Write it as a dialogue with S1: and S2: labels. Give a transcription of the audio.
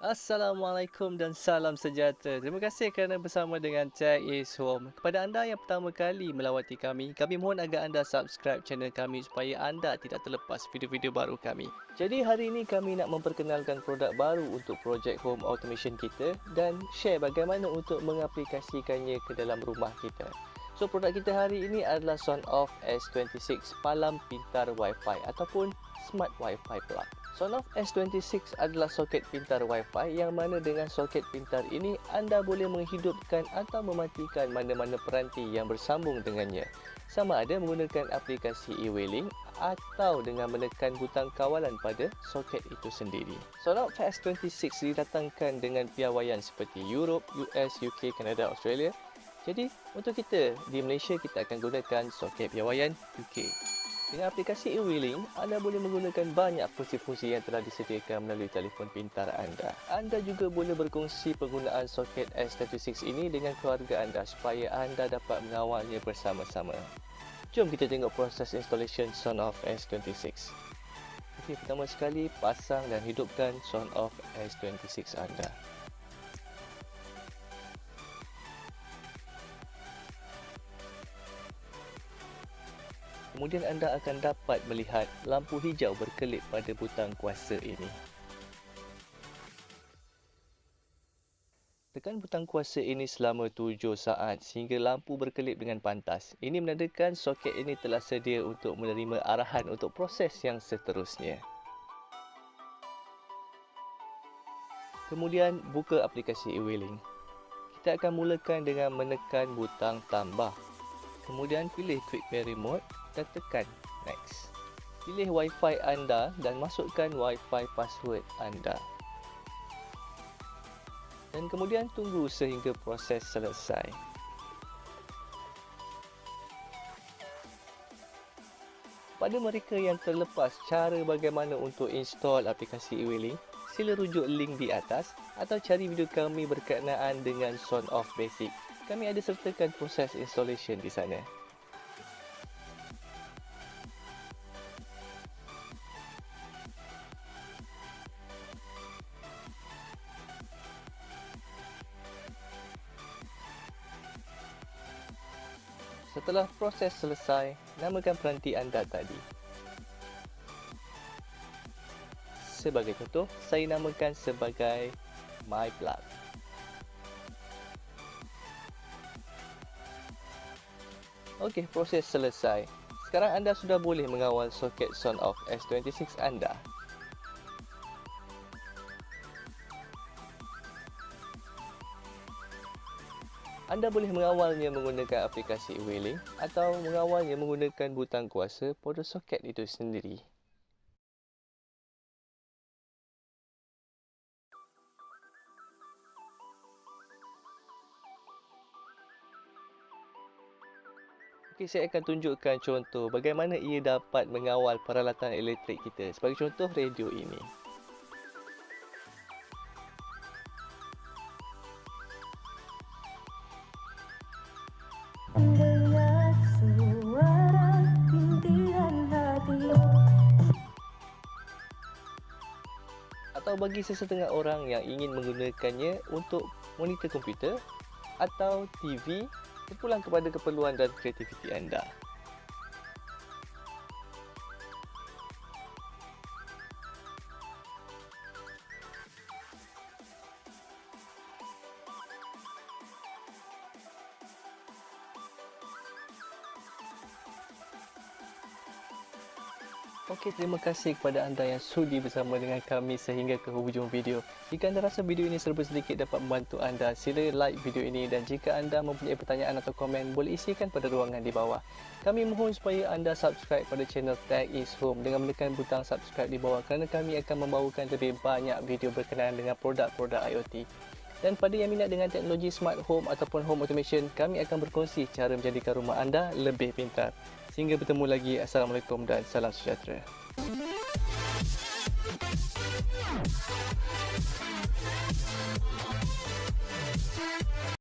S1: Assalamualaikum dan salam sejahtera. Terima kasih kerana bersama dengan Tech is Home. Kepada anda yang pertama kali melawati kami mohon agar anda subscribe channel kami supaya anda tidak terlepas video-video baru kami. Jadi hari ini kami nak memperkenalkan produk baru untuk projek home automation kita dan share bagaimana untuk mengaplikasikannya ke dalam rumah kita. So produk kita hari ini adalah Sonoff S26 Palam Pintar Wi-Fi ataupun Smart Wi-Fi Plug. Sonoff S26 adalah soket pintar Wi-Fi yang mana dengan soket pintar ini anda boleh menghidupkan atau mematikan mana-mana peranti yang bersambung dengannya. Sama ada menggunakan aplikasi e-wailing atau dengan menekan butang kawalan pada soket itu sendiri. Sonoff S26 didatangkan dengan piawaian seperti Europe, US, UK, Kanada, Australia. Jadi untuk kita di Malaysia kita akan gunakan soket piawaian UK. Dengan aplikasi e-wailing, anda boleh menggunakan banyak fungsi-fungsi yang telah disediakan melalui telefon pintar anda. Anda juga boleh berkongsi penggunaan soket S26 ini dengan keluarga anda supaya anda dapat mengawalnya bersama-sama. Jom kita tengok proses installation Sonoff S26. Okey, pertama sekali pasang dan hidupkan Sonoff S26 anda. Kemudian anda akan dapat melihat lampu hijau berkelip pada butang kuasa ini. Tekan butang kuasa ini selama 7 saat sehingga lampu berkelip dengan pantas. Ini menandakan soket ini telah sedia untuk menerima arahan untuk proses yang seterusnya. Kemudian buka aplikasi e-wailing. Kita akan mulakan dengan menekan butang tambah. Kemudian pilih Quick Pair Remote dan tekan Next. Pilih Wi-Fi anda dan masukkan Wi-Fi password anda. Dan kemudian tunggu sehingga proses selesai. Pada mereka yang terlepas cara bagaimana untuk install aplikasi e-wailing, sila rujuk link di atas atau cari video kami berkenaan dengan Sonoff Basic. Kami ada sertakan proses installation di sana. Setelah proses selesai, namakan peranti anda tadi. Sebagai contoh, saya namakan sebagai MyPlug. Okey, proses selesai. Sekarang anda sudah boleh mengawal soket Sonoff S26 anda. Anda boleh mengawalnya menggunakan aplikasi e-wailing atau mengawalnya menggunakan butang kuasa pada soket itu sendiri. Okey, saya akan tunjukkan contoh bagaimana ia dapat mengawal peralatan elektrik kita. Sebagai contoh, radio ini.
S2: Dengar suara rintihan hati.
S1: Atau bagi sesetengah orang yang ingin menggunakannya untuk monitor komputer atau TV, terpulang kepada keperluan dan kreativiti anda. Okey, terima kasih kepada anda yang sudi bersama dengan kami sehingga ke hujung video. Jika anda rasa video ini serba sedikit dapat membantu anda, sila like video ini dan jika anda mempunyai pertanyaan atau komen, boleh isikan pada ruangan di bawah. Kami mohon supaya anda subscribe pada channel Tech is Home dengan menekan butang subscribe di bawah kerana kami akan membawakan lebih banyak video berkenaan dengan produk-produk IoT. Dan pada yang minat dengan teknologi smart home ataupun home automation, kami akan berkongsi cara menjadikan rumah anda lebih pintar. Sehingga bertemu lagi. Assalamualaikum dan salam sejahtera.